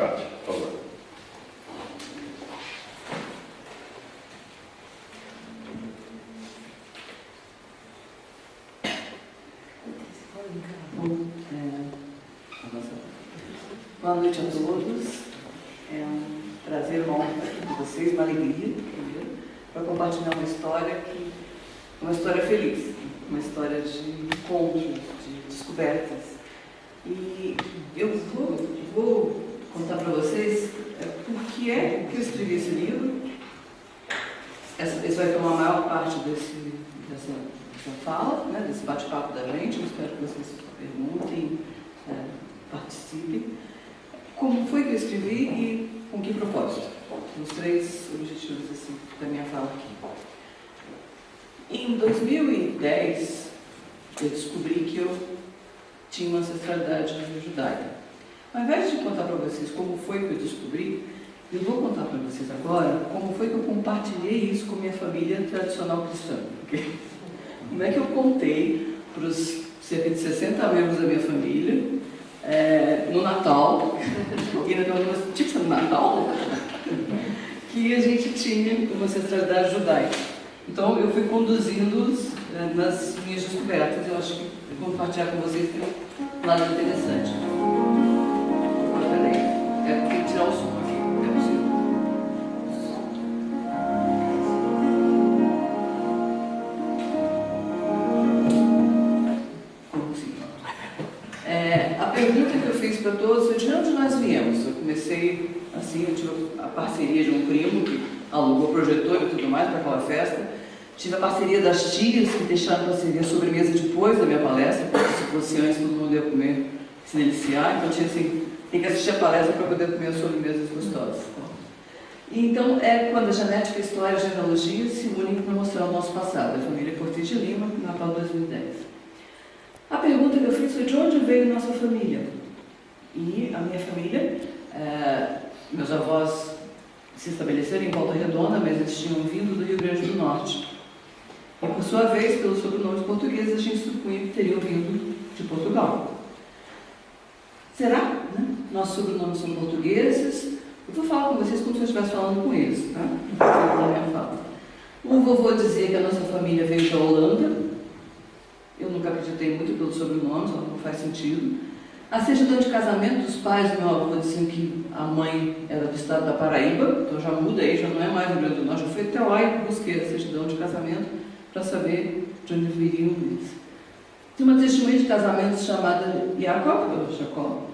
Kátia, por favor. Boa noite a todos. É um prazer, uma honra estar aqui com vocês, uma alegria, primeiro, para compartilhar uma história feliz, uma história de encontros, de descobertas. E eu vou contar para vocês por que é que eu escrevi esse livro. Esse vai tomar a maior parte dessa fala, né, desse bate-papo da gente. Eu espero que vocês perguntem, participem. Como foi que eu escrevi e com que propósito? Os três objetivos assim, da minha fala aqui. Em 2010, eu descobri que eu tinha uma ancestralidade judaica. Ao invés de contar para vocês como foi que eu descobri, eu vou contar para vocês agora como foi que eu compartilhei isso com minha família tradicional cristã. Okay? Como é que eu contei para os cerca de 60 membros da minha família, no Natal, tipo no Natal, que a gente tinha uma ancestralidade judaica. Então eu fui conduzindo-os nas minhas descobertas. Eu acho que compartilhar com vocês tem um lado interessante. Peraí, tem que tirar o som aqui, é possível. A pergunta que eu fiz para todos foi: de onde nós viemos? Eu comecei assim, eu tive a parceria de um primo que alugou projetor e tudo mais para aquela festa. Tive a parceria das tias que deixaram para servir a sobremesa depois da minha palestra, porque se fosse antes todo mundo ia comer, se deliciar. Então tinha assim, tem que assistir a palestra para poder comer as sobremesas gostosas. E então é quando a genética, a história e a genealogia se unem para mostrar o nosso passado. A família Cortes de Lima, Natal 2010. A pergunta que eu fiz foi: de onde veio nossa família? E a minha família, meus avós se estabeleceram em Volta Redonda, mas eles tinham vindo do Rio Grande do Norte. E, por sua vez, pelos sobrenomes portugueses, a gente supunha que teriam vindo de Portugal. Será? Né? Nossos sobrenomes são portugueses. Eu vou falar com vocês como se eu estivesse falando com eles, tá? O vovô dizia que a nossa família veio da Holanda. Eu nunca acreditei muito pelos sobrenomes, não faz sentido. A certidão de casamento dos pais do meu avô diziam que a mãe era do estado da Paraíba, então já muda aí, já não é mais do Rio Grande do Norte. Eu fui até lá e busquei a certidão de casamento para saber de onde viriam eles. Tem uma testemunha de casamento chamada Jacó,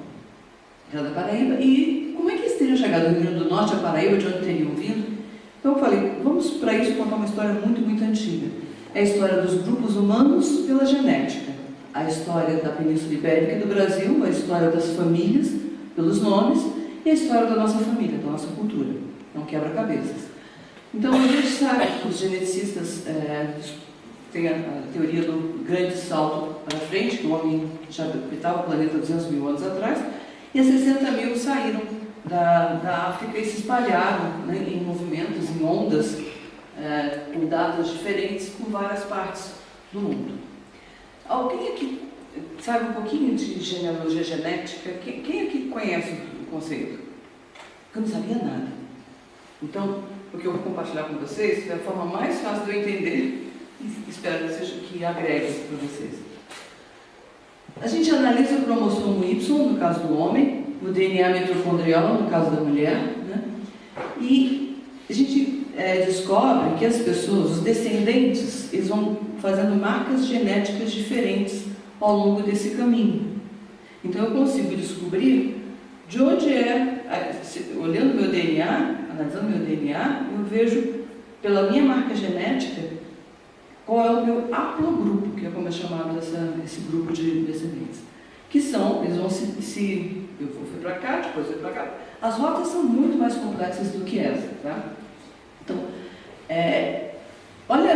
era da Paraíba. E como é que eles teriam chegado do Rio Grande do Norte à Paraíba, de onde teriam vindo? Então eu falei, vamos para isso contar uma história muito, muito antiga. É a história dos grupos humanos pela genética, a história da Península Ibérica e do Brasil, a história das famílias pelos nomes e a história da nossa família, da nossa cultura. É um quebra-cabeças. Então a gente sabe que os geneticistas têm a teoria do grande salto para frente, que o homem já habitava o planeta 200 mil anos atrás, e 60 mil saíram da África e se espalharam, né, em movimentos, em ondas, com datas diferentes, por várias partes do mundo. Alguém aqui sabe um pouquinho de genealogia genética? Quem aqui conhece o conceito? Eu não sabia nada. Então, o que eu vou compartilhar com vocês é a forma mais fácil de eu entender e espero que seja que agregue para vocês. A gente analisa o cromossomo Y, no caso do homem, o DNA mitocondrial, no caso da mulher, né? E a gente descobre que as pessoas, os descendentes, eles vão fazendo marcas genéticas diferentes ao longo desse caminho. Então eu consigo descobrir de onde olhando meu DNA, analisando meu DNA, eu vejo pela minha marca genética qual é o meu haplogrupo, que é como é chamado esse grupo de descendentes. Que são, eles vão eu fui para cá, depois fui para cá. As rotas são muito mais complexas do que essa, tá? Então, olha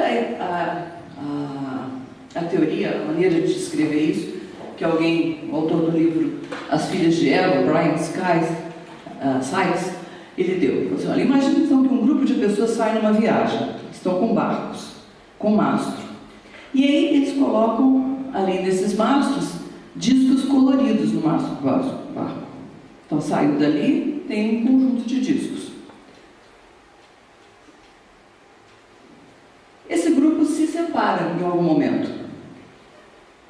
a teoria, a maneira de descrever isso, que o autor do livro As Filhas de Eva, Brian Sykes, ele deu. Então, assim, olha, imagina então que um grupo de pessoas sai numa viagem, estão com barcos, com mastro. E aí eles colocam, além desses mastros, discos coloridos no mastro do barco. Então saiu dali, tem um conjunto de discos. Esse grupo se separa em algum momento.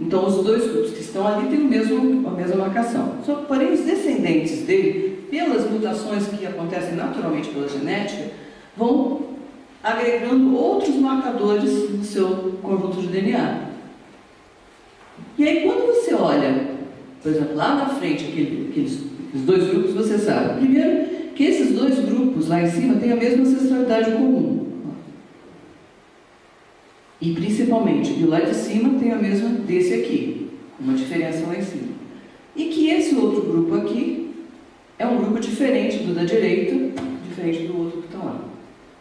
Então, os dois grupos que estão ali têm a mesma marcação. Só que, porém, os descendentes dele, pelas mutações que acontecem naturalmente pela genética, vão agregando outros marcadores no seu conjunto de DNA. E aí, quando você olha, por exemplo, lá na frente, aqueles dois grupos, você sabe, primeiro, que esses dois grupos lá em cima têm a mesma ancestralidade comum. E principalmente, e lá de cima tem a mesma desse aqui, uma diferença lá em cima. E que esse outro grupo aqui é um grupo diferente do da direita, diferente do outro que está lá.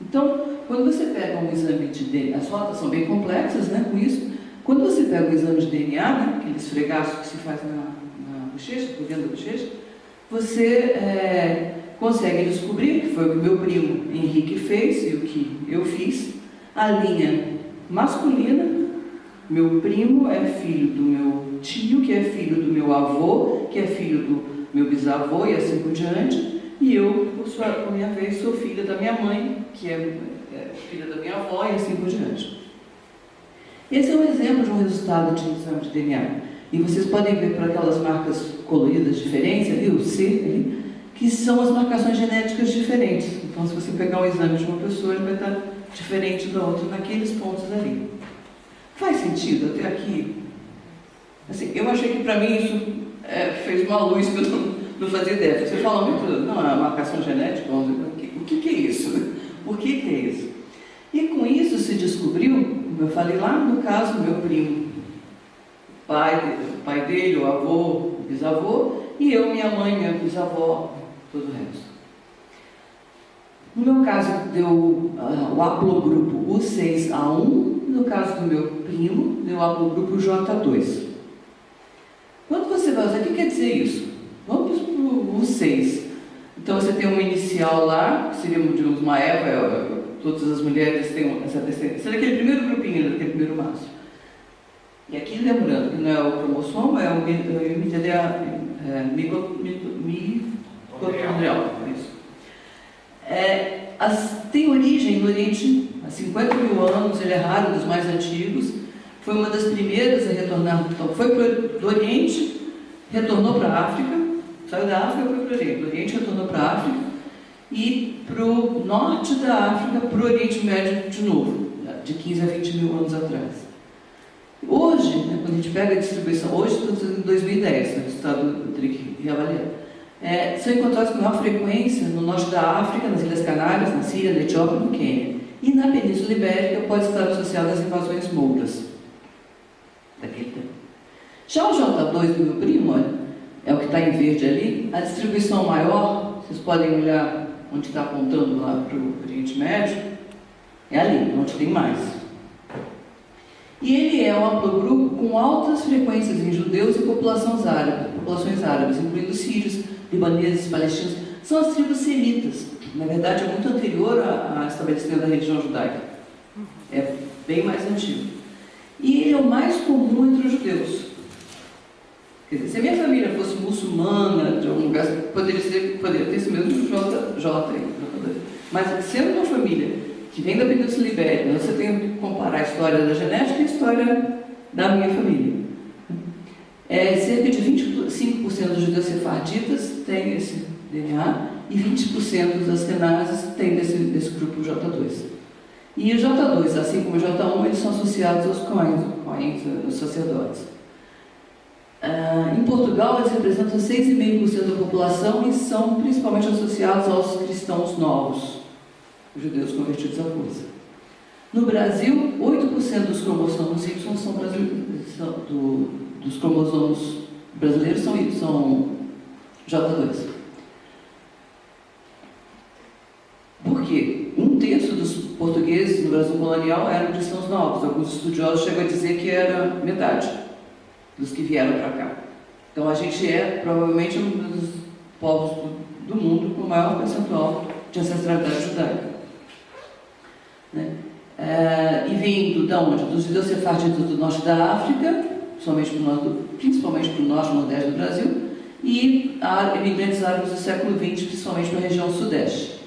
Então, quando você pega um exame de DNA, as rotas são bem complexas, né, com isso. Quando você pega um exame de DNA, né, aquele esfregaço que se faz na bochecha, por dentro da bochecha, você consegue descobrir, que foi o que meu primo Henrique fez e o que eu fiz, a linha masculina. Meu primo é filho do meu tio, que é filho do meu avô, que é filho do meu bisavô e assim por diante. E eu, por minha vez, sou filha da minha mãe, que é filha da minha avó e assim por diante. Esse é um exemplo de um resultado de exame de DNA. E vocês podem ver por aquelas marcas coloridas diferentes, ali, o C, ali, que são as marcações genéticas diferentes. Então, se você pegar um exame de uma pessoa, ele vai estar diferente da outra naqueles pontos ali. Faz sentido até aqui? Assim, eu achei que para mim isso fez uma luz que eu não fazia ideia. Você fala muito, não, a marcação genética, vamos dizer, o que é isso? Por que é isso? E com isso se descobriu, como eu falei lá no caso do meu primo, o pai dele, o avô, o bisavô, e eu, minha mãe, minha bisavó, todo o resto. No meu caso, deu o haplogrupo U6A1, no caso do meu primo, deu o haplogrupo J2. Quando você vai usar, o que quer dizer isso? Vamos para o U6. Então, você tem uma inicial lá, que seria, digamos, uma Eva, todas as mulheres têm essa descendência. Daquele primeiro grupinho, daquele primeiro maço. E aqui, lembrando, que não é o cromossomo, é o mitocondrial. Tem origem no Oriente há 50 mil anos, ele é raro, dos mais antigos. Foi uma das primeiras a retornar. Então, foi do Oriente, retornou para a África, saiu da África e foi para o Oriente. Do Oriente retornou para a África e para o norte da África, para o Oriente Médio de novo, de 15 a 20 mil anos atrás. Hoje, né, quando a gente pega a distribuição, hoje estamos em 2010, o resultado teria que reavaliar. São encontrados com maior frequência no norte da África, nas Ilhas Canárias, na Síria, na Etiópia e no Quênia. E na Península Ibérica pode estar associado às invasões mouras daquele tempo. Já o J2 do meu primo, olha, é o que está em verde ali, a distribuição maior, vocês podem olhar onde está apontando lá para o Oriente Médio, é ali, onde tem mais. E ele é um haplogrupo com altas frequências em judeus e populações árabes, incluindo sírios, libaneses, palestinos. São as tribos semitas. Na verdade, é muito anterior ao estabelecimento da religião judaica. É bem mais antigo. E ele é o mais comum entre os judeus. Quer dizer, se a minha família fosse muçulmana, de algum lugar, poderia ter esse mesmo J. Mas sendo uma família que vem da Península Ibérica, você tem que comparar a história da genética e a história da minha família. Cerca de 25% dos judeus sefarditas têm esse DNA e 20% das Kenazes têm desse grupo J2. E o J2, assim como o J1, eles são associados aos Coens, os sacerdotes. Em Portugal, eles representam 6,5% da população e são principalmente associados aos cristãos novos, os judeus convertidos à força. No Brasil, 8% dos cromossomos Y são dos cromossomos brasileiros são J2. Por quê? 1/3 dos portugueses no Brasil colonial eram cristãos novos. Alguns estudiosos chegam a dizer que era metade dos que vieram para cá. Então a gente é provavelmente um dos povos do mundo com o maior percentual de ancestralidade judaica. Né? E vindo de onde? Dos judeus sefarditas do norte da África, principalmente para o norte e nordeste do Brasil, e há imigrantes árabes do século XX, principalmente para a região sudeste.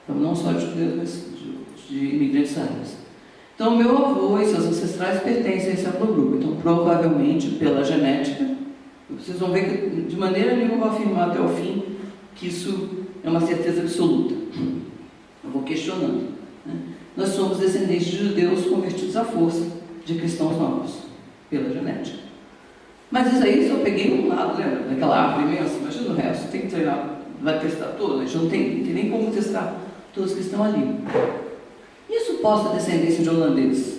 Então, não só de judeus, mas de imigrantes árabes. Então, meu avô e seus ancestrais pertencem a esse amplo grupo. Então, provavelmente, pela genética, vocês vão ver que, de maneira nenhuma, eu vou afirmar até o fim que isso é uma certeza absoluta. Eu vou questionando. Né? Nós somos descendentes de judeus convertidos à força de cristãos novos, pela genética. Mas isso aí só peguei um lado, lembra? Daquela árvore imensa, imagina o resto, tem que treinar, vai testar todos, a gente não tem nem como testar todos que estão ali. E a suposta descendência de holandeses,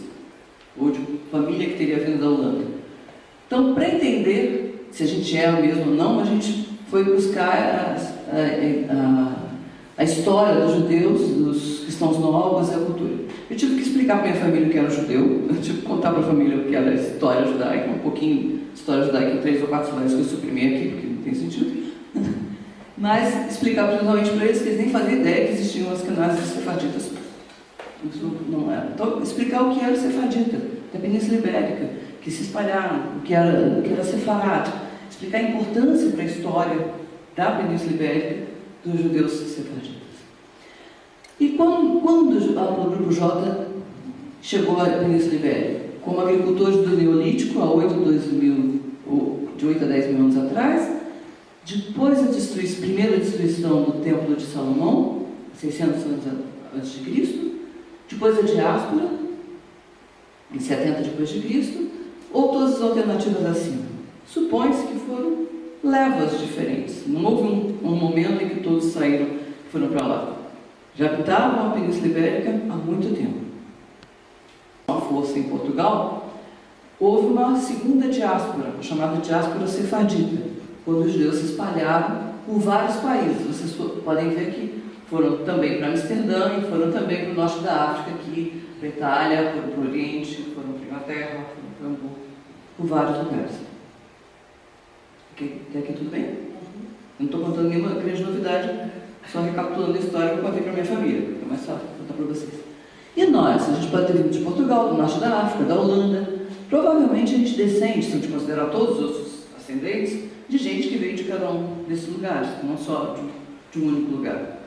ou de família que teria vindo da Holanda. Então, para entender se a gente é mesmo ou não, a gente foi buscar a história dos judeus, dos cristãos novos e a cultura. Eu tive que explicar para minha família o que era judeu, eu tive que contar para a família o que era a história judaica, um pouquinho de história judaica em 3 ou 4 slides que eu suprimi aqui, porque não tem sentido. Mas explicar principalmente para eles que eles nem faziam ideia que existiam as canazes sefaditas. Isso não era. Então, explicar o que era o sefadita, da Península Ibérica, que se espalharam, o que era sefarado, explicar a importância para a história da Península Ibérica dos judeus sefaditas. E quando o Grupo J chegou à Península Ibérica? Como agricultores do Neolítico, há 8 a 10 mil anos atrás, depois da primeira destruição do Templo de Salomão, 600 anos antes de Cristo, depois da diáspora, em 70 depois de Cristo, ou todas as alternativas acima. Supõe-se que foram levas diferentes. Não houve um momento em que todos saíram e foram para lá. Já habitavam a Península Ibérica há muito tempo. Com a força em Portugal, houve uma segunda diáspora, chamada diáspora sefardita, quando os judeus se espalharam por vários países. Vocês podem ver que foram também para Amsterdã e foram também para o norte da África, aqui para a Itália, foram para o Oriente, foram para a Inglaterra, foram para o Hamburgo, por vários lugares. Até aqui tudo bem? Não estou contando nenhuma grande novidade, só recapitulando a história que eu contei para a minha família, porque é mais fácil contar para vocês. E nós, a gente pode ter vindo de Portugal, do norte da África, da Holanda. Provavelmente a gente descende, se a gente considerar todos os outros ascendentes, de gente que veio de cada um desses lugares, não só de um único lugar.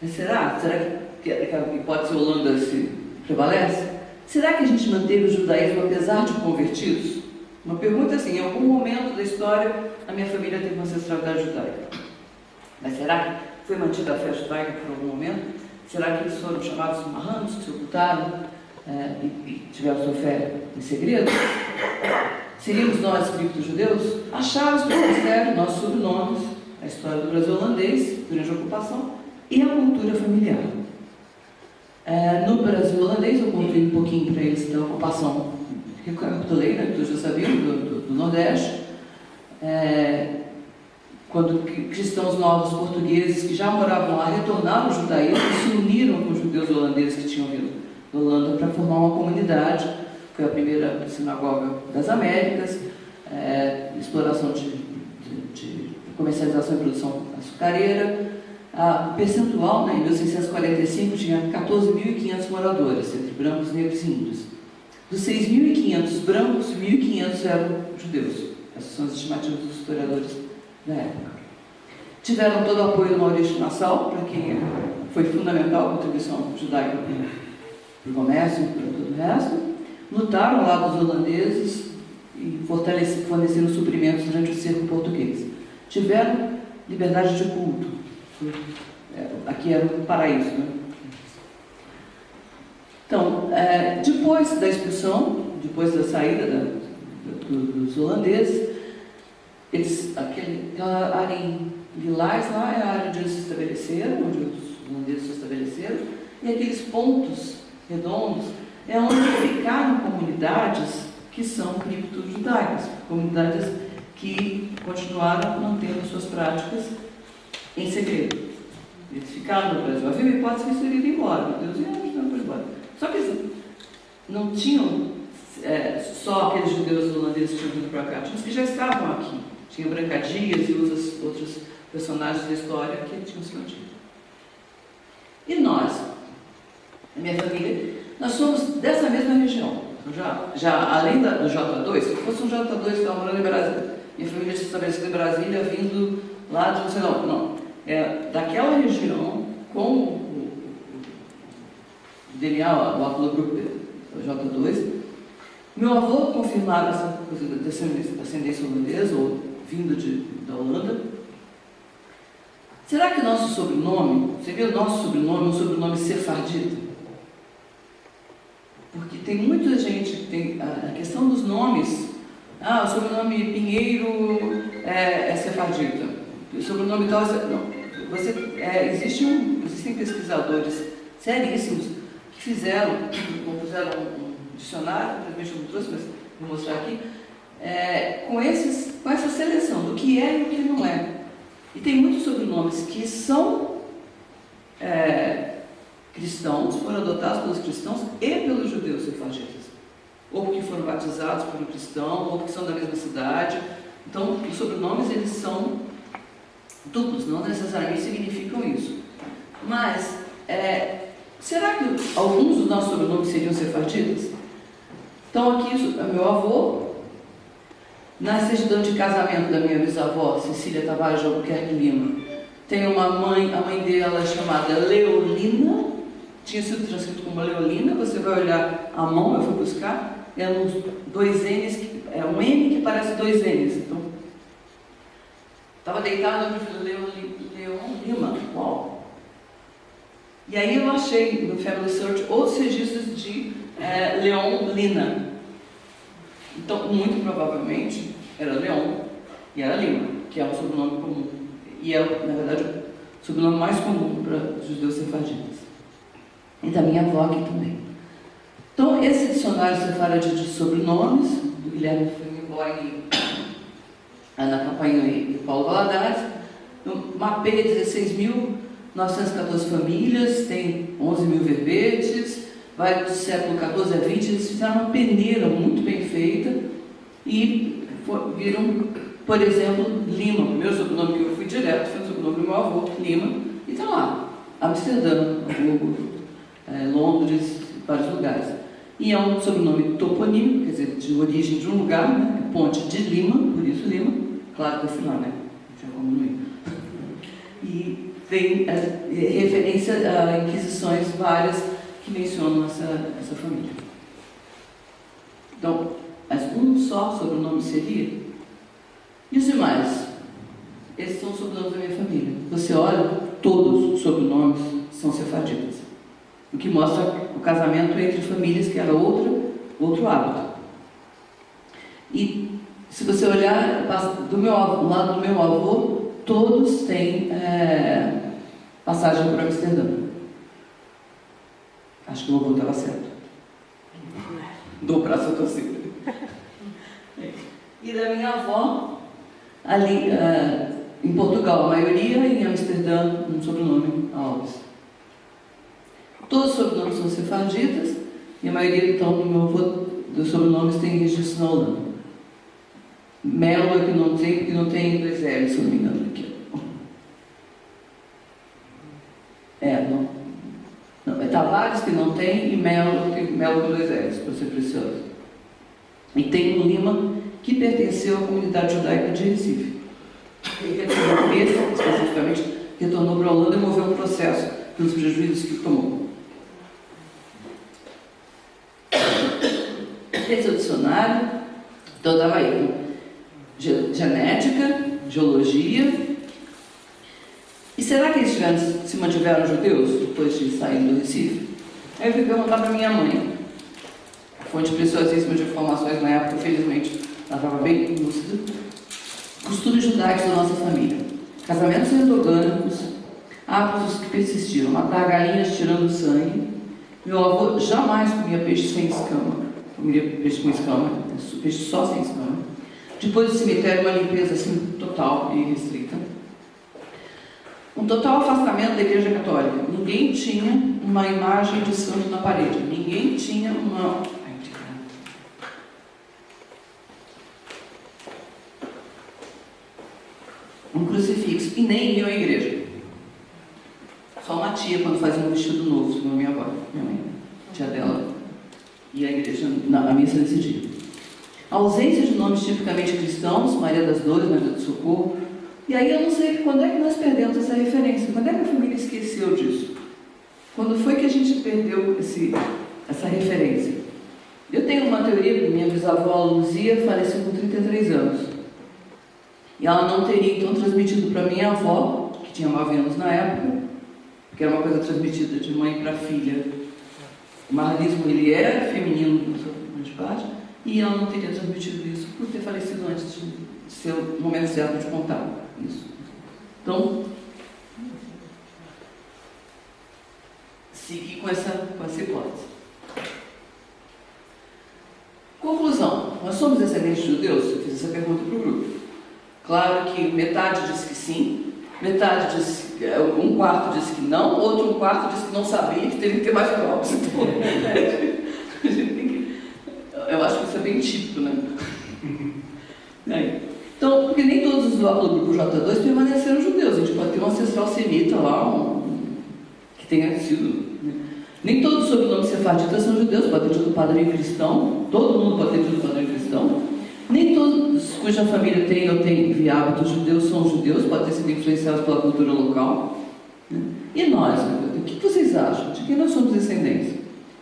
Mas será? Será que a hipótese Holanda se prevalece? Será que a gente manteve o judaísmo apesar de convertidos? Uma pergunta assim, em algum momento da história a minha família teve uma ancestralidade judaica. Mas será que foi mantida a fé judaica por algum momento? Será que eles foram chamados marranos, que se ocultaram e tiveram sua fé em segredo? Seríamos nós, cripto-judeus? Achados pelo mistério, nossos sobrenomes, a história do Brasil holandês, durante a ocupação, e a cultura familiar. No Brasil holandês, eu contei um pouquinho para eles da ocupação, recapitulei, né, que todos já sabiam, do Nordeste, quando cristãos novos portugueses que já moravam lá retornaram ao judaísmo e se uniram com os judeus holandeses que tinham vindo da Holanda para formar uma comunidade. Foi a primeira sinagoga das Américas, exploração de comercialização e produção açucareira. O percentual, né, em 1645, tinha 14.500 moradores, entre brancos, negros e índios. Dos 6.500 brancos, 1.500 eram judeus. Essas são as estimativas dos historiadores da época. Tiveram todo o apoio do Maurício Nassau, para quem foi fundamental a contribuição judaica para o comércio e para todo o resto. Lutaram ao lado dos holandeses e forneceram suprimentos durante o cerco português. Tiveram liberdade de culto. Aqui era o paraíso, né? Então, depois da expulsão, depois da saída dos holandeses, aquela área em lilás lá é a área onde eles se estabeleceram, onde os holandeses se estabeleceram, e aqueles pontos redondos é onde ficaram comunidades que são cripto-judaicas, comunidades que continuaram mantendo suas práticas em segredo. Eles ficaram no Brasil. Havia uma hipótese que eles teriam ido embora, meu Deus, e não foi embora. Só que eles não tinham só aqueles judeus holandeses que tinham vindo para cá, tinha os que já estavam aqui. Tinha Branca Dias e outros personagens da história que tinham se mantido. E nós, a minha família, nós somos dessa mesma região. Então, já além do J2, se fosse um J2 que estava morando em Brasília, minha família se estabeleceu em Brasília, vindo lá de não sei não. Não. É daquela região, com o DNA, o haplogrupo J2. Meu avô confirmava essa coisa da descendência holandesa, ou vindo da Holanda. Será que o nosso sobrenome, seria o nosso sobrenome um sobrenome sefardita? Porque tem muita gente que tem a questão dos nomes. O sobrenome Pinheiro é sefardita. O sobrenome tal não. Existem pesquisadores seríssimos que compuseram um dicionário, infelizmente eu não trouxe, mas vou mostrar aqui, com essa seleção do que é e o que não é. E tem muitos sobrenomes que são cristãos, foram adotados pelos cristãos e pelos judeus sefarditas. Ou porque foram batizados por um cristão, ou porque são da mesma cidade. Então, os sobrenomes, eles são duplos, não necessariamente significam isso. Mas, será que alguns dos nossos sobrenomes seriam sefarditas? Então, aqui, meu avô, na certidão de casamento da minha bisavó, Cecília Tavares de Albuquerque Lima, tem uma mãe, a mãe dela chamada Leolina, tinha sido transcrito como Leolina. Você vai olhar a mão, eu fui buscar, uns dois N's, um N que parece dois N's. Então, estava deitado, eu falei, Leon Lima, uau! E aí eu achei no Family Search outros registros de Leon Lina. Então, muito provavelmente, era Leon e era Lima, que é um sobrenome comum. E é, na verdade, o sobrenome mais comum para os judeus sefarditas. E da minha avó aqui também. Então, esse dicionário sefaradi de sobrenomes, do Guilherme Flemingboim, Ana Campagnoli e Paulo Valadares, mapeia 16.914 famílias, tem 11 mil verbetes, vai do século XIV a XX. Eles fizeram uma peneira muito bem feita e viram, por exemplo, Lima. O primeiro sobrenome que eu fui direto foi o sobrenome do meu avô, Lima, e está lá, Amsterdã, Hamburgo, Londres, vários lugares. E é um sobrenome toponímico, quer dizer, de origem de um lugar, né? É Ponte de Lima, por isso Lima. Claro que eu fui lá, né? Não tinha como não ir. E tem referência a inquisições várias que mencionam essa família. Então, mas um só sobrenome seria? E os demais? Esses são os sobrenomes da minha família. Você olha, todos os sobrenomes são sefarditas. O que mostra o casamento entre famílias, que era outro hábito. E se você olhar do lado do meu avô, todos têm passagem por Amsterdã. Acho que o avô estava certo. Dou o braço a torcida. E da minha avó, ali em Portugal, a maioria, em Amsterdã, um sobrenome, Alves. Todos os sobrenomes são sefarditas, e a maioria, então, do meu avô, dos sobrenomes tem registro na Holanda. Melo é que não tem, porque não tem dois L's, se eu não me engano, aqui. Não, é Tavares que não tem, e Melo com dois L's, para ser precioso. E tem um Lima que pertenceu à comunidade judaica de Recife. Esse, especificamente, retornou para a Holanda e moveu um processo pelos prejuízos que tomou. Esse é o dicionário. Então, estava aí genética, geologia. E será que eles se mantiveram judeus depois de saírem do Recife? Aí eu fui perguntar para minha mãe, fonte preciosíssima de informações na época, felizmente, ela estava bem lúcida. Costumes judaicos da nossa família: casamentos endogâmicos, hábitos que persistiram, matar galinhas tirando sangue. Meu avô jamais comia peixe sem escama. Comia peixe com escama, peixe só sem escama. Depois do cemitério, uma limpeza assim, total e restrita. Um total afastamento da Igreja Católica. Ninguém tinha uma imagem de santo na parede. Ninguém tinha um crucifixo. E nem iam à igreja. Só uma tia, quando fazia um vestido novo, segundo a minha avó, minha mãe, tia dela, ia à igreja, a missa nesse dia. A ausência de nomes tipicamente cristãos, Maria das Dores, Maria do Socorro. E aí eu não sei quando é que nós perdemos essa referência, quando é que a família esqueceu disso? Quando foi que a gente perdeu essa referência? Eu tenho uma teoria que minha bisavó Luzia faleceu com 33 anos. E ela não teria então transmitido para minha avó, que tinha 9 anos na época, porque era uma coisa transmitida de mãe para filha. O marlismo ele é feminino na sua grande parte, e ela não teria transmitido isso por ter falecido antes de ser o momento certo de contar isso. Então, seguir com essa hipótese. Conclusão. Nós somos descendentes de judeus? Eu fiz essa pergunta para o grupo. Claro que metade disse que sim, metade disse, um quarto disse que não, outro um quarto disse que não sabia, que teria que ter mais provas. Então, eu acho que isso é bem típico, né? Então, porque nem todos os do grupo J2 permaneceram judeus. A gente pode ter um ancestral semita lá, que tenha sido... Né? Nem todos os sobrenomes sefarditas são judeus, pode ter tido padrinho cristão, todo mundo pode ter tido padrinho cristão. Nem todos cuja família tem ou tem hábitos judeus são judeus, pode ter sido influenciados pela cultura local. Né? E nós, o que vocês acham? De quem nós somos descendentes?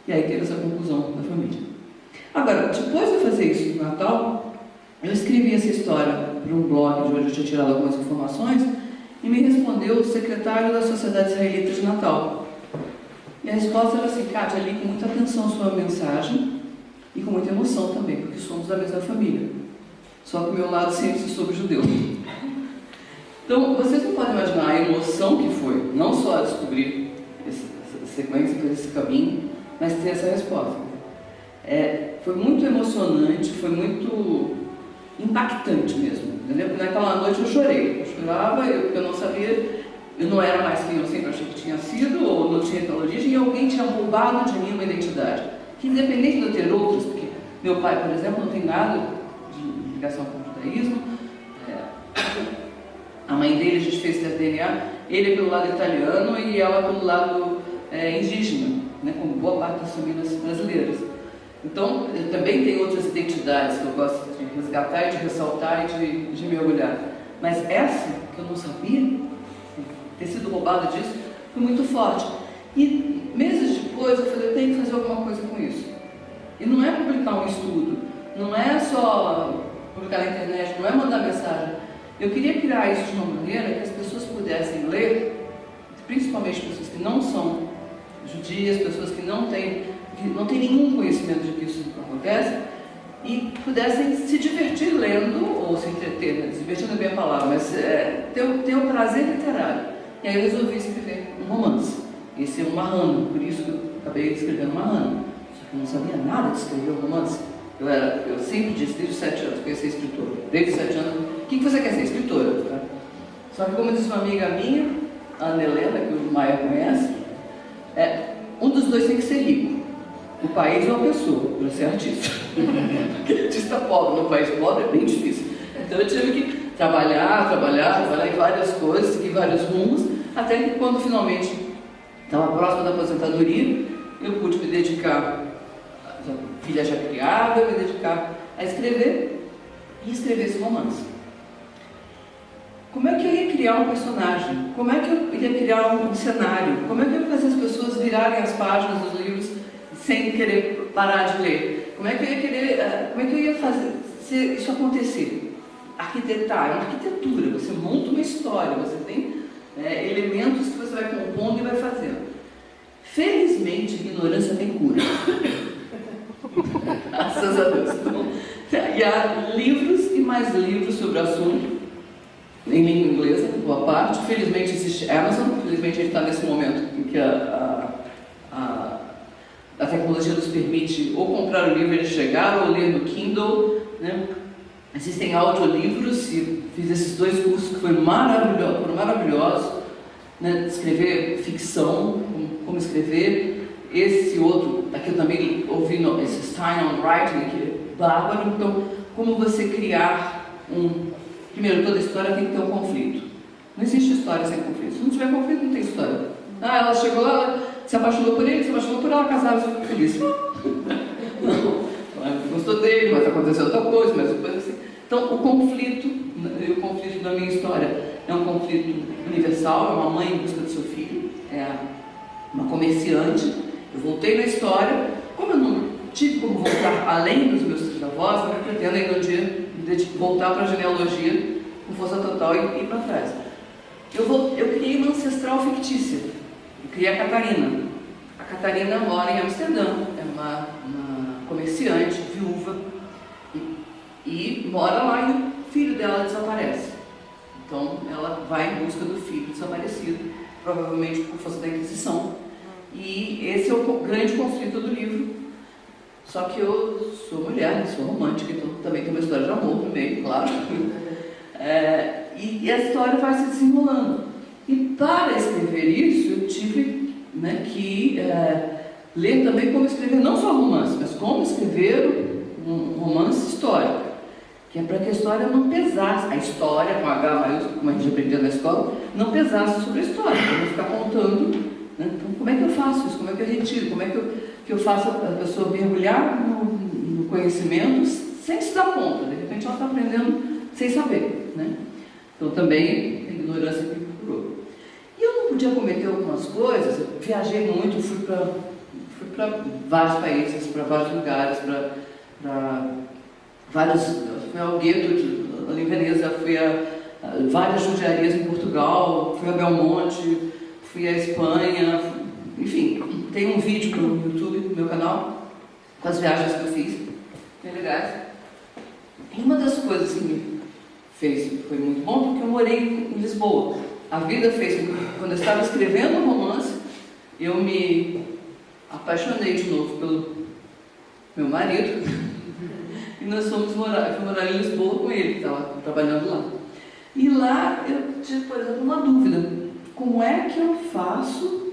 E aí teve essa conclusão da família. Agora, depois de fazer isso no Natal, eu escrevi essa história para um blog de onde eu tinha tirado algumas informações e me respondeu o secretário da Sociedade Israelita de Natal. E a resposta era assim: Kátia, li com muita atenção a sua mensagem e com muita emoção também, porque somos da mesma família. Só que o meu lado sempre sobre judeu. Então, vocês não podem imaginar a emoção que foi, não só descobrir essa sequência, fazer esse caminho, mas ter essa resposta. Foi muito emocionante, foi muito impactante mesmo. Entendeu? Naquela noite eu chorei. Eu chorava porque eu não sabia, eu não era mais quem eu sempre achei que tinha sido, ou não tinha aquela origem, e alguém tinha roubado de mim uma identidade. Que independente de eu ter outras, porque meu pai, por exemplo, não tem nada de ligação com o judaísmo. A mãe dele, a gente fez teste DNA, ele é pelo lado italiano e ela pelo lado indígena, né, como boa parte das famílias brasileiras. Então, eu também tenho outras identidades que eu gosto de resgatar e de ressaltar e de me orgulhar. Mas essa, que eu não sabia, ter sido roubada disso, foi muito forte. E meses depois eu falei, eu tenho que fazer alguma coisa com isso. E não é publicar um estudo, não é só publicar na internet, não é mandar mensagem. Eu queria criar isso de uma maneira que as pessoas pudessem ler, principalmente pessoas que não são judias, pessoas que não têm nenhum conhecimento de que isso acontece, e pudessem se divertir lendo, ou se entreter, né? Divertir não é bem a palavra, mas ter um prazer literário. E aí eu resolvi escrever um romance. Esse é um Marrano, por isso que eu acabei escrevendo Marrano. Só que eu não sabia nada de escrever um romance. Eu sempre disse, desde os 7 anos, que eu ia ser escritora. Desde os 7 anos, o que você quer ser? Escritora. Tá? Só que como disse uma amiga minha, a Ana Helena, que o Maia conhece, um dos dois tem que ser rico. O país ou a pessoa, para ser artista. Porque artista pobre no país pobre é bem difícil. Então eu tive que trabalhar em várias coisas, seguir vários rumos, até que quando finalmente estava próximo da aposentadoria, eu pude me dedicar, filha já criada, me dedicar a escrever e escrever esse romance. Como é que eu ia criar um personagem? Como é que eu ia criar um cenário? Como é que eu ia fazer as pessoas virarem as páginas dos livros sem querer parar de ler? Como é que eu ia fazer isso acontecer? Arquitetar, é uma arquitetura, você monta uma história, você tem elementos que você vai compondo e vai fazendo. Felizmente, ignorância tem cura. Graças a Deus. Então, e há livros e mais livros sobre o assunto, em língua inglesa, boa parte. Felizmente existe Amazon, felizmente a gente está nesse momento em que a tecnologia nos permite ou comprar o livro e ele chegar, ou ler no Kindle, né? Existem audiolivros, e fiz esses 2 cursos que foram maravilhosos, né? Escrever ficção, como escrever. Esse outro, aqui eu também ouvi, esse Stein on Writing, que é bárbaro. Então, como você criar Primeiro, toda história tem que ter um conflito. Não existe história sem conflito. Se não tiver conflito, não tem história. Ela chegou lá, ela se apaixonou por ele, se apaixonou por ela, casaram e ficou feliz. Não gostou dele, mas aconteceu outra coisa, mas depois assim. Então, o conflito da minha história é um conflito universal, é uma mãe em busca do seu filho, é uma comerciante. Eu voltei na história, como eu não tive como voltar além dos meus trisavós, eu pretendo ainda um dia voltar para a genealogia com força total e ir para trás. Eu criei uma ancestral fictícia, eu criei a Catarina. A Catarina mora em Amsterdã, é uma comerciante, viúva, e mora lá e o filho dela desaparece. Então ela vai em busca do filho desaparecido, provavelmente por força da Inquisição. E esse é o grande conflito do livro. Só que eu sou mulher, sou romântica, então também tem uma história de amor no meio, claro. E a história vai se desenrolando. E para escrever isso, eu tive que ler também como escrever, não só romance, mas como escrever um romance histórico. Que é para que a história não pesasse, a história com H maiúsculo, como a gente aprendia na escola, não pesasse sobre a história, para não ficar contando, né? Então, como é que eu faço isso? Como é que eu retiro? Como é que eu faço a pessoa mergulhar no conhecimento sem se dar conta? De repente ela está aprendendo sem saber, né? Então também a ignorância que me procurou. E eu não podia cometer algumas coisas, eu viajei muito, fui para vários países, para vários lugares, fui ao gueto de Veneza, fui a várias judiarias em Portugal, fui a Belmonte, fui à Espanha, enfim, tem um vídeo no YouTube, no meu canal, com as viagens que eu fiz, bem legais. E uma das coisas que me foi muito bom, porque eu morei em Lisboa. A vida fez com que, quando eu estava escrevendo um romance, eu me apaixonei de novo pelo meu marido, e nós fui morar em Lisboa com ele, que estava trabalhando lá. E lá eu tive, por exemplo, uma dúvida: como é que eu faço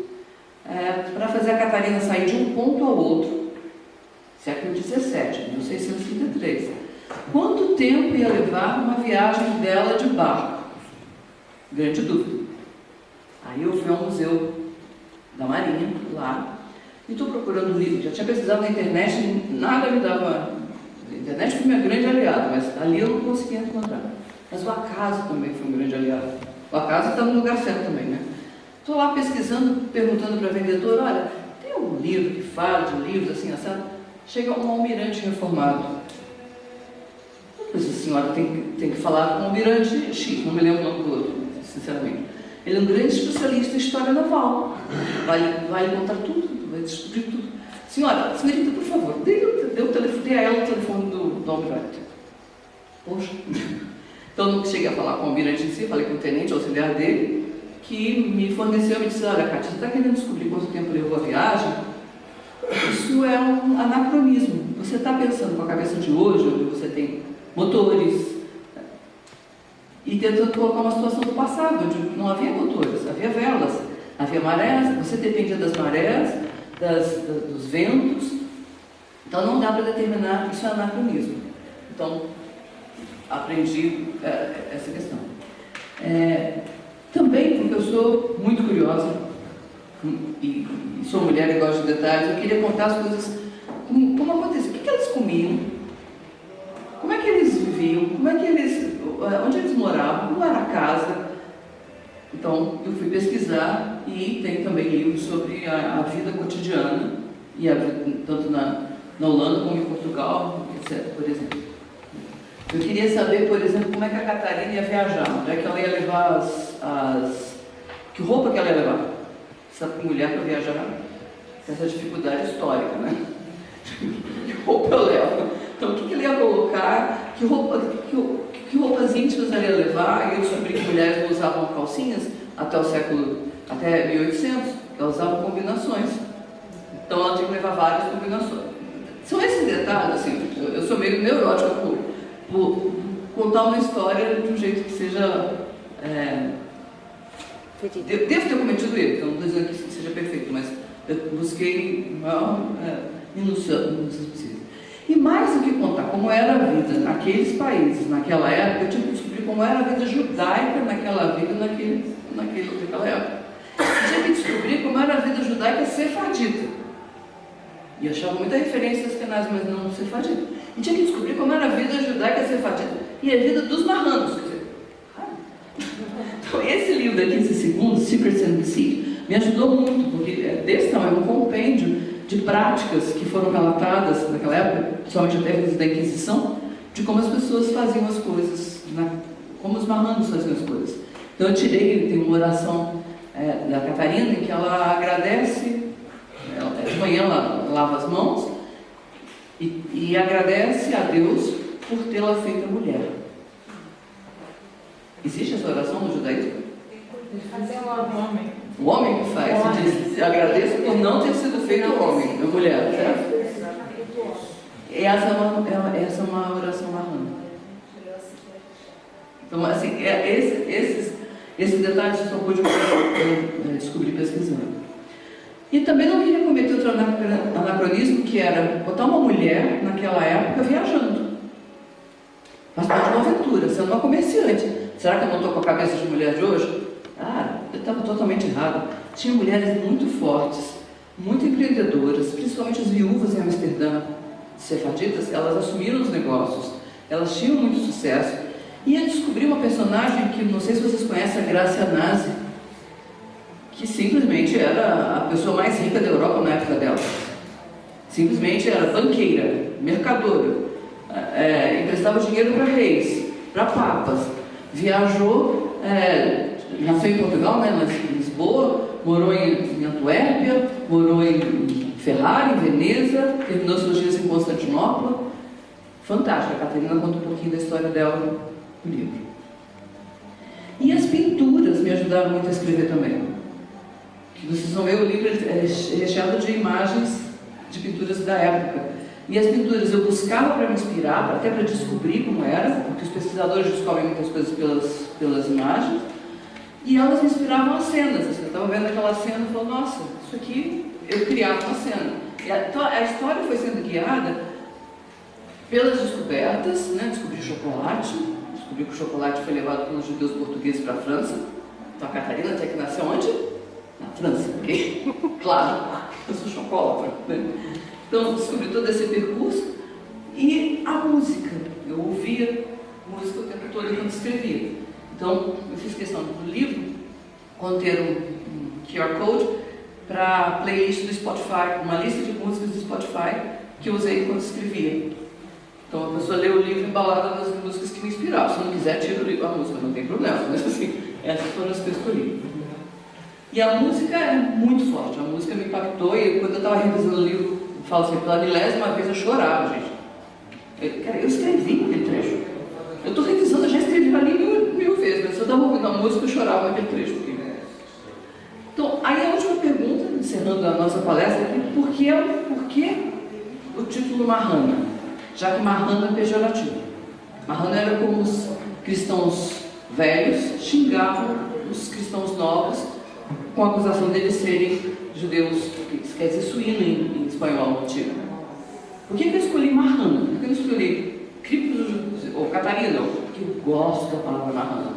para fazer a Catarina sair de um ponto ao outro, século XVII, 1633? Quanto tempo ia levar uma viagem dela de barco? Grande dúvida. Aí eu fui ao Museu da Marinha, lá, e estou procurando livro. Já tinha pesquisado na internet, nada me dava. A internet foi minha grande aliada, mas ali eu não conseguia encontrar. Mas o acaso também foi um grande aliado. O acaso está no lugar certo também, né? Estou lá pesquisando, perguntando para a vendedora: olha, tem algum livro que fala de livros assim, assado? Chega um almirante reformado. Pois a senhora tem que falar com o almirante X, não me lembro o nome do outro, sinceramente. Ele é um grande especialista em história naval. Vai contar tudo, vai descobrir tudo. Senhorita, por favor, dê a ela o telefone do almirante. Poxa. Então não cheguei a falar com o almirante em si, falei com o tenente auxiliar dele, que me forneceu, me disse: olha, Cátia, você está querendo descobrir quanto tempo levou a viagem? Isso é um anacronismo. Você está pensando com a cabeça de hoje, onde você tem motores, e tentando colocar uma situação do passado, onde não havia motores, havia velas, havia marés, você dependia das marés, dos ventos. Então não dá para determinar, isso é anacronismo. Então aprendi essa questão. Também, porque eu sou muito curiosa e sou mulher e gosto de detalhes, eu queria contar as coisas como acontecia, o que elas comiam, como é que eles viviam, onde eles moravam, como era a casa. Então eu fui pesquisar e tem também livros sobre a vida cotidiana, e tanto na Holanda como em Portugal, etc., por exemplo. Eu queria saber, por exemplo, como é que a Catarina ia viajar, onde é que ela ia levar que roupa que ela ia levar. Essa mulher para viajar, essa dificuldade histórica, né? Que roupa eu levo? Então, o que ela ia colocar? Que roupas íntimas ela ia levar? E eu descobri que mulheres não usavam calcinhas até 1800, elas usavam combinações. Então, ela tinha que levar várias combinações. São esses detalhes, assim, eu sou meio neurótica por contar uma história de um jeito que seja... Devo ter cometido erro, então não estou dizendo que seja perfeito, mas eu busquei minúcias possíveis. E mais do que contar como era a vida naqueles países, naquela época, eu tinha que descobrir como era a vida judaica naquela época. Eu tinha que descobrir como era a vida judaica sefardita. E eu achava muita referência às canais, mas não sefardita. E tinha que descobrir como era a vida judaica sefardita e a vida dos marranos. Quer dizer, então, esse livro da 15 segundos, Secrets and Deceit, me ajudou muito, porque desse tamanho, um compêndio de práticas que foram relatadas naquela época, principalmente até da Inquisição, de como as pessoas faziam as coisas, como os marranos faziam as coisas. Então eu tem uma oração da Catarina em que ela agradece, de manhã ela lava as mãos e agradece a Deus por tê-la feita mulher. Existe essa oração no judaísmo? Fazer um homem. O homem que faz, diz, agradeço por não ter sido feito homem, a mulher, certo? Essa é uma oração marrana. Então, assim, esses detalhes eu só pude descobrir pesquisando. E também não queria cometer outro anacronismo, que era botar uma mulher, naquela época, viajando. Bastante uma aventura, sendo uma comerciante. Será que eu não estou com a cabeça de mulher de hoje? Eu estava totalmente errado. Tinha mulheres muito fortes, muito empreendedoras, principalmente as viúvas em Amsterdã, sefarditas, elas assumiram os negócios, elas tinham muito sucesso. E eu descobri uma personagem que, não sei se vocês conhecem, a Grazia Nazi, que simplesmente era a pessoa mais rica da Europa na época dela. Simplesmente era banqueira, mercadora, emprestava dinheiro para reis, para papas, viajou, nasceu em Portugal, em Lisboa, morou em Antuérpia, morou em Ferrara, em Veneza, terminou seus dias em Constantinopla. Fantástica, a Catarina conta um pouquinho da história dela no livro. E as pinturas me ajudaram muito a escrever também. Vocês vão ver, o livro é recheado de imagens de pinturas da época. E as pinturas eu buscava para me inspirar, até para descobrir como era, porque os pesquisadores descobrem muitas coisas pelas imagens. E elas me inspiravam as cenas. Assim, eu estava vendo aquela cena e falei, nossa, isso aqui, eu criava uma cena. Então a história foi sendo guiada pelas descobertas, descobri o chocolate, descobri que o chocolate foi levado pelos judeus portugueses para a França. Então a Catarina tinha que nascer onde? Na França, porque, claro, eu sou chocolate. Então descobri todo esse percurso e a música. Eu ouvia música o tempo todo quando escrevia. Então eu fiz questão do livro conter um QR Code para a playlist do Spotify, uma lista de músicas do Spotify que eu usei enquanto escrevia. Então a pessoa lê o livro embalada das músicas que me inspiravam. Se não quiser, tira a música, não tem problema. Mas assim, essas foram as que eu escolhi. E a música é muito forte, a música me impactou. E quando eu estava revisando o livro, eu falo assim, pela 1000ª vez eu chorava, gente. Eu escrevi aquele trecho. Eu estou revisando, eu já escrevi ali mil vezes, mas se eu estava ouvindo a música, eu chorava naquele trecho. Então, aí a última pergunta, encerrando a nossa palestra aqui, por que o título Marrana? Já que Marrana é pejorativo. Marrana era como os cristãos velhos xingavam os cristãos novos com a acusação deles serem judeus, que quer dizer suíno em espanhol antigo. Por que eu escolhi Marrana? Por que eu escolhi Criptos ou Catarina? Porque eu gosto da palavra Marrana.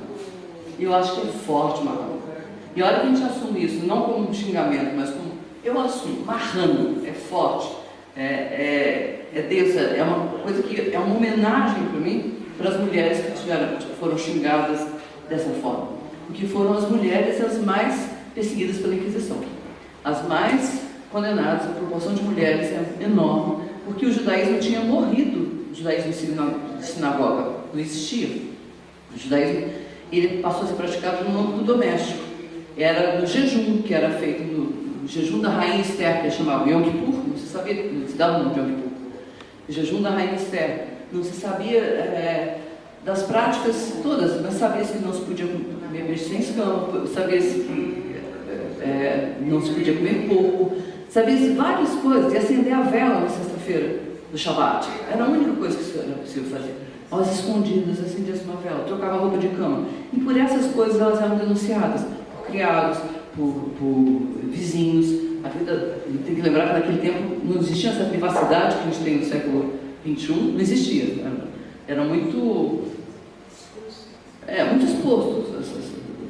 E eu acho que é forte Marrana. E olha que a gente assume isso, não como um xingamento, mas como eu assumo. Marrana é forte, é densa, é uma coisa que é uma homenagem para mim, para as mulheres que foram xingadas dessa forma. Porque foram as mulheres as mais perseguidas pela Inquisição. As mais condenadas, a proporção de mulheres é enorme, porque o judaísmo tinha morrido, o judaísmo de sinagoga não existia. O judaísmo ele passou a ser praticado no âmbito doméstico. Era no jejum, que era feito no jejum da rainha Esther, que é chamado Yom Kippur, não se sabia, não se dava o nome de Yom Kippur. O jejum da rainha Esther, não se sabia das práticas todas, mas sabia-se que não se podia comer peixe sem escama, sabia-se que não se podia comer porco, sabia-se várias coisas, e acender a vela na sexta-feira do Shabat. Era a única coisa que era possível fazer. Aos escondidas, acendia-se uma vela, trocava roupa de cama. E por essas coisas elas eram denunciadas por criados, por vizinhos. A vida, tem que lembrar que naquele tempo não existia essa privacidade que a gente tem no século XXI, não existia. Era muito exposto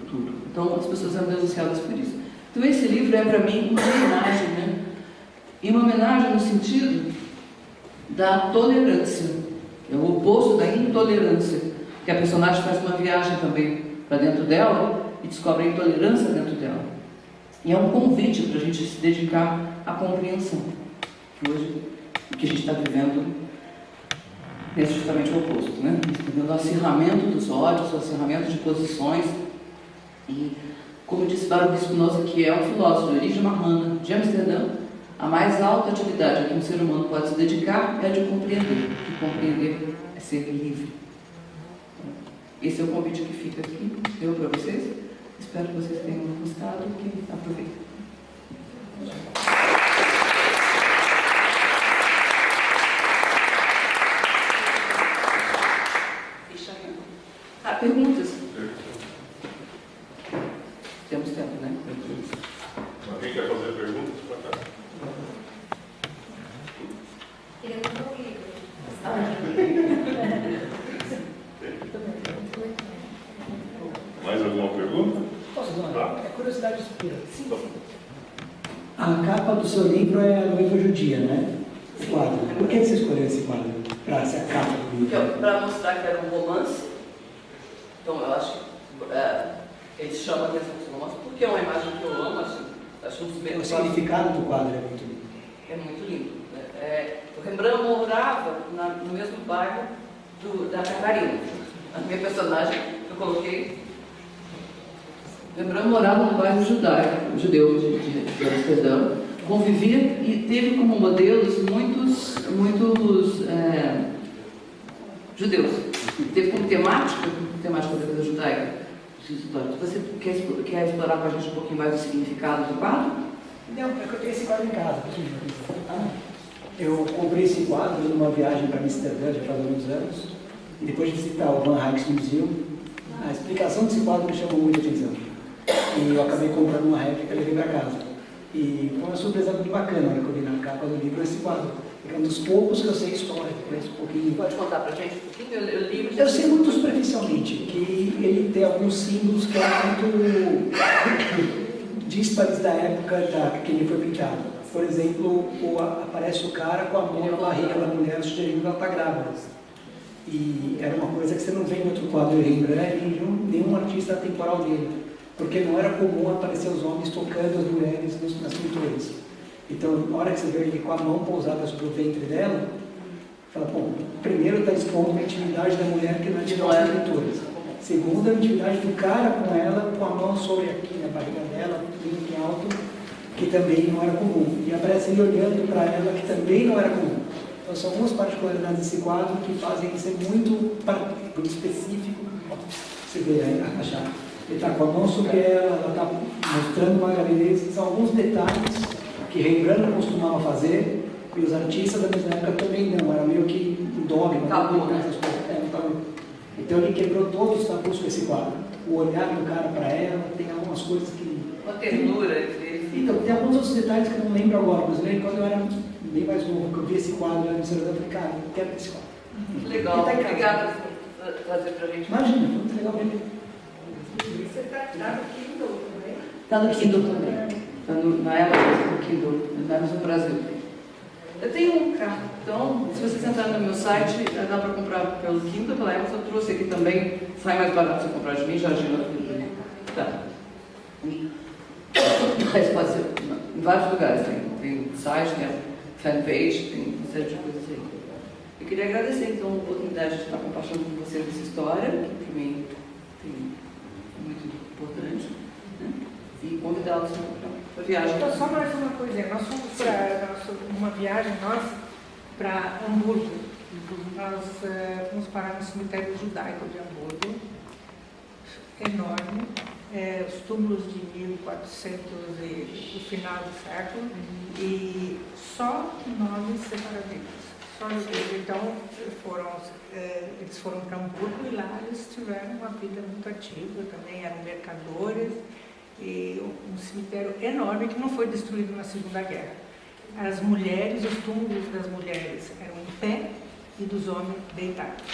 tudo. Então as pessoas eram denunciadas por isso. Então esse livro é para mim uma homenagem, E uma homenagem no sentido da tolerância. É o oposto da intolerância. Que a personagem faz uma viagem também para dentro dela e descobre a intolerância dentro dela. E é um convite para a gente se dedicar à compreensão. Hoje, o que a gente está vivendo é justamente o oposto, né? O acirramento dos ódios, o acirramento de posições. E, como disse Baruch Spinoza, que é um filósofo de origem marrana de Amsterdã, a mais alta atividade a que um ser humano pode se dedicar é a de compreender. E compreender é ser livre. Esse é o convite que fica aqui, deu para vocês. Espero que vocês tenham gostado e que aproveitem. Perguntas? Temos tempo, né? Alguém quer fazer perguntas para cá? Queria comprar um livro. Mais alguma pergunta? Posso dar Tá. uma curiosidade inspira. A capa do seu livro é a noiva judia, né? O quadro. Por que você escolheu esse quadro para ser a capa do livro? Para mostrar que era um romance. Então, eu acho que eles chamam a atenção desse romance porque é uma imagem que eu amo. Acho um dos O meus significado do quadro é muito lindo. É muito lindo. O Rembrandt morava no mesmo bairro da Catarina. A minha personagem, eu coloquei. Rembrandt morava no bairro judeu de Amsterdã, convivia e teve como modelos muitos judeus. Teve como temática da vida judaica. Você quer explorar com a gente um pouquinho mais o significado do quadro? Não, é que eu tenho esse quadro em casa. Eu comprei esse quadro numa viagem para Amsterdã já faz alguns anos, e depois de visitar o Van Rijksmuseum, a explicação desse quadro me chamou muita atenção. E eu acabei comprando uma réplica e levei para casa. E foi uma surpresa muito bacana na hora que eu vi na capa do livro esse quadro. É um dos poucos que eu sei história, conheço um pouquinho. Pode contar para a gente um pouquinho? Eu li. Eu sei muito superficialmente que ele tem alguns símbolos que eram muito díspares da época que ele foi pintado. Por exemplo, aparece o cara com a mão na barriga da mulher sugerindo que ela está grávida. E era uma coisa que você não vê em outro quadro de Rembrandt e nenhum artista temporal dele. Porque não era comum aparecer os homens tocando as mulheres nas pinturas. Então, na hora que você vê ele com a mão pousada sobre o ventre dela, fala, bom, primeiro está expondo a intimidade da mulher que não é de nossas pinturas. Segundo, a intimidade do cara com ela, com a mão sobre aqui na barriga dela, muito em alto, que também não era comum. E aparece ele olhando para ela, que também não era comum. Então, são algumas particularidades desse quadro que fazem ele ser muito específico. Você vê aí a chave. Ele está com a mão sobre ela está mostrando uma gravidez. São alguns detalhes que Rembrandt não costumava fazer e os artistas da mesma época também não. Era meio que um dogma. Tabu, né? Então ele quebrou todos os tabus com esse quadro. O olhar do cara para ela, tem algumas coisas que... Uma ternura. Então, tem alguns outros detalhes que eu não lembro agora, mas eu lembro quando eu era bem mais novo, que eu vi esse quadro lá no Amsterdã, eu falei, cara, eu quero esse quadro. Legal, obrigada por trazer pra gente. Imagina, foi muito legal ver. Você está no Kindle também? Está no Kindle também. Está na Amazon, no Kindle, na Amazon Brasil. Eu tenho um cartão, se vocês entrarem no meu site, dá para comprar pelo Kindle, pela Amazon. Eu trouxe aqui também, sai mais barato você comprar de mim, já agindo. Tá. Mas pode ser em vários lugares, tem site, tem a fanpage, tem uma série de coisas aí. Eu queria agradecer então a oportunidade de estar compartilhando com vocês essa história, que para mim é muito importante, né? E convidá-los para a viagem. Então, só mais uma coisinha. Nós fomos para uma viagem nossa para Hamburgo. Nós fomos parar no cemitério judaico de Hamburgo, enorme. Os túmulos de 1400 e o final do século, e só nomes separaditos, só judeus. Então, eles foram para Hamburgo e lá eles tiveram uma vida muito ativa também, eram mercadores, e um cemitério enorme que não foi destruído na Segunda Guerra. As mulheres, os túmulos das mulheres eram em pé e dos homens deitados.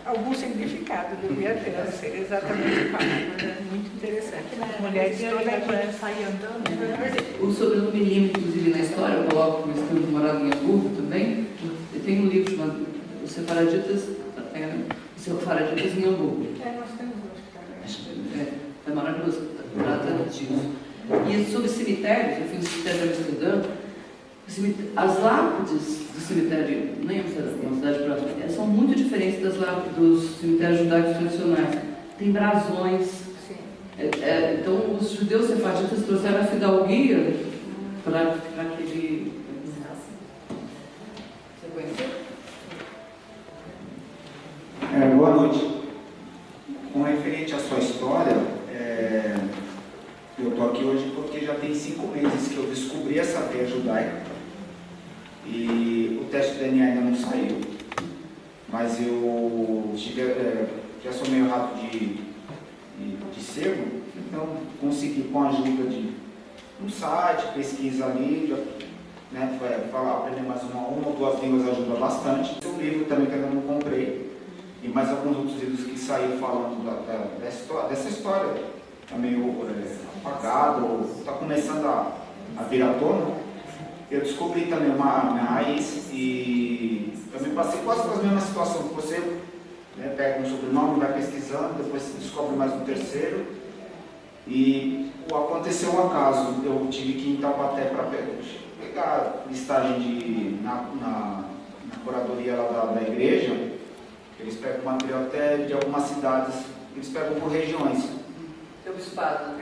Algum significado devia ter, não sei exatamente qual, mas é muito interessante. as mulheres todas saem andando. O sobrenome Lima, inclusive, na história, eu coloco como escrito morado em Hamburgo também. Tem um livro chamado Os Sefaraditas em Hamburgo. Nós temos hoje também. É maravilhoso, trata disso. E sobre cemitérios, eu fui no cemitério de Amsterdã, as lápides do cemitério, nem Amsterdã, uma cidade próxima, são muito diferentes das lápides dos cemitérios judaicos tradicionais. Tem brasões. Sim. Então, os judeus sefardistas trouxeram a fidalguia para aquele. Você conheceu? Boa noite. Com referente à sua história, eu estou aqui hoje porque já tem 5 meses que eu descobri essa veia judaica e o teste de DNA ainda não saiu, mas eu já sou meio rato de sebo, então consegui, com a ajuda de um site, pesquisa ali, já, aprender mais uma ou duas línguas ajuda bastante. Um livro também que eu ainda não comprei, e mais alguns outros livros que saíram falando dessa história, está meio apagado, está começando a vir à tona. Eu descobri também a minha raiz e também passei quase com a mesma situação que você, né? Pega um sobrenome, vai pesquisando, depois se descobre mais um terceiro. E aconteceu um acaso, eu tive que ir em Taubaté para pegar listagem na curadoria lá da igreja. Eles pegam material até de algumas cidades, eles pegam por regiões. Teu bispado.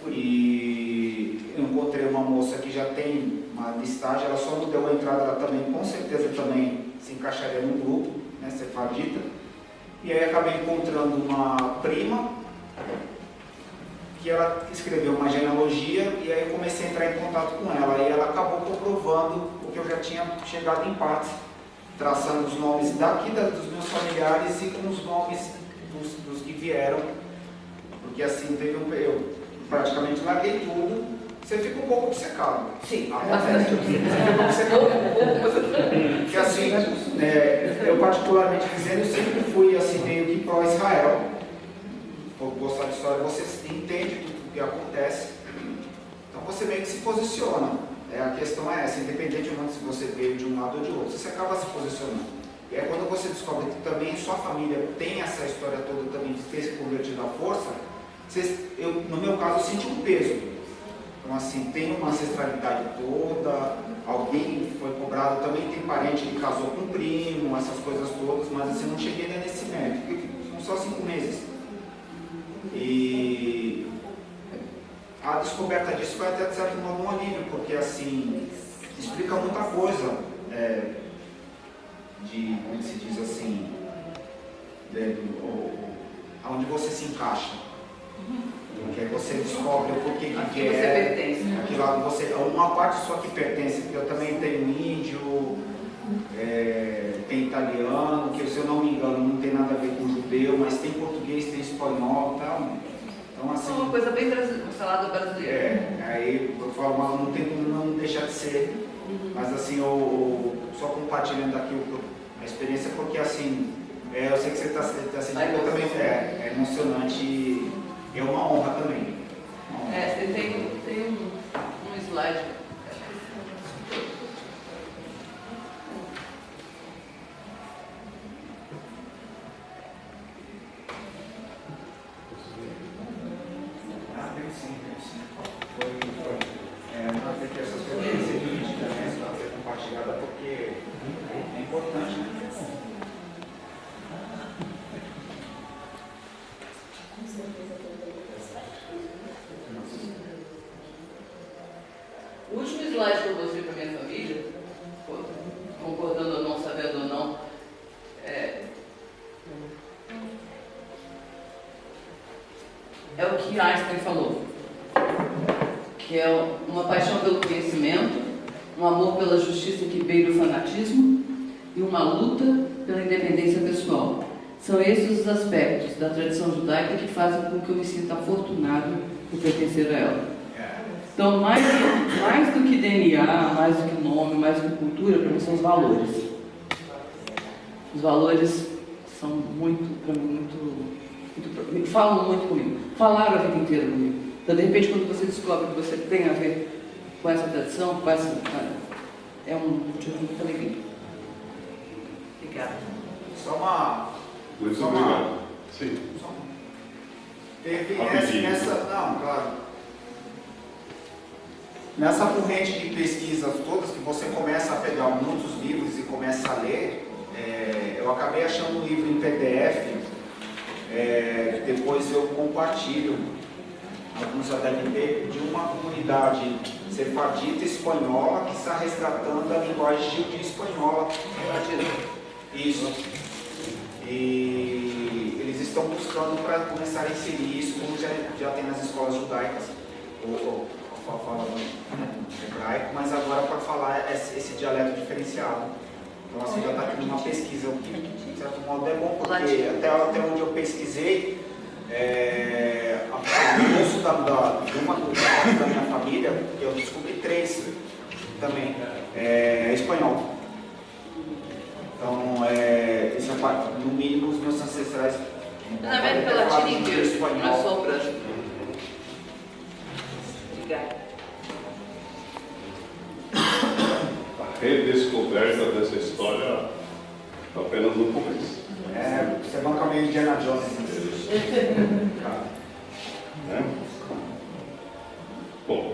E eu encontrei uma moça que já tem uma listagem, ela só não deu a entrada, ela também, com certeza, também se encaixaria no grupo, né, sefardita. E aí acabei encontrando uma prima, que ela escreveu uma genealogia, e aí eu comecei a entrar em contato com ela, e ela acabou comprovando o que eu já tinha chegado em parte, traçando os nomes daqui dos meus familiares e com os nomes dos que vieram, porque assim teve eu praticamente larguei tudo, você fica um pouco obcecado. Sim, bastante. Porque assim, eu particularmente dizendo, eu sempre fui assim meio que pró-Israel. Por gostar de história, você entende tudo o que acontece, então você meio que se posiciona. A questão é essa, independente de se você veio de um lado ou de outro, você acaba se posicionando. E aí quando você descobre que também sua família tem essa história toda também de ter se convertido à força, no meu caso, eu senti um peso. Então assim, tem uma ancestralidade toda, alguém foi cobrado, também tem parente que casou com um primo, essas coisas todas, mas assim, não cheguei nem nesse mérito, porque são só 5 meses. E a descoberta disso foi até de certo modo um alívio, porque assim, explica muita coisa, como se diz assim, onde você se encaixa. Porque aí você descobre o porquê que você pertence. Aquilo lá, uma parte só que pertence, porque eu também tenho índio, tem italiano, que se eu não me engano não tem nada a ver com judeu, mas tem português, tem espanhol, então assim... É uma coisa bem salada brasileira. Aí eu falo, não tem como não deixar de ser, mas assim, eu só compartilhando aqui a experiência, porque assim, eu sei que você está sentindo, eu também é emocionante e é uma honra também. Tem um slide. Tem que essas coisas ser divididas, para ser compartilhada, porque é importante, né? O último slide que eu mostrei para minha família, concordando ou não, sabendo ou não, é o que Einstein falou, que é uma paixão pelo conhecimento, um amor pela justiça que beira o fanatismo e uma luta pela independência pessoal. São esses os aspectos da tradição judaica que fazem com que eu me sinta afortunado por pertencer a ela. Então, mais do que DNA, mais do que nome, mais do que cultura, para mim são os valores. Os valores são muito, para mim, falam muito comigo. Falaram a vida inteira comigo. Então, de repente, quando você descobre que você tem a ver com essa tradição, com essa, é um motivo de muita alegria. Obrigada. Só uma. Muito só uma- obrigado. Sim. só uma- Teve Rapidinho. não, claro. Nessa corrente de pesquisas todas, que você começa a pegar muitos livros e começa a ler, eu acabei achando um livro em PDF, depois eu compartilho, alguns já devem ter, de uma comunidade sefardita espanhola que está resgatando a linguagem judia espanhola. Isso. E eles estão buscando para começar a inserir isso, como já tem nas escolas judaicas, ou falando hebraico, mas agora para falar esse dialeto diferenciado. Então assim, já está tendo uma pesquisa, o que de certo modo é bom, porque até onde eu pesquisei, o uso de uma cultura da minha família, eu descobri 3 também, espanhol. Então, isso é parte, no mínimo, os meus ancestrais. Na América Latina inteira, não é espanhol. só o Brasil. Obrigada. A redescoberta dessa história apenas no começo. Você banca meio Indiana Jones.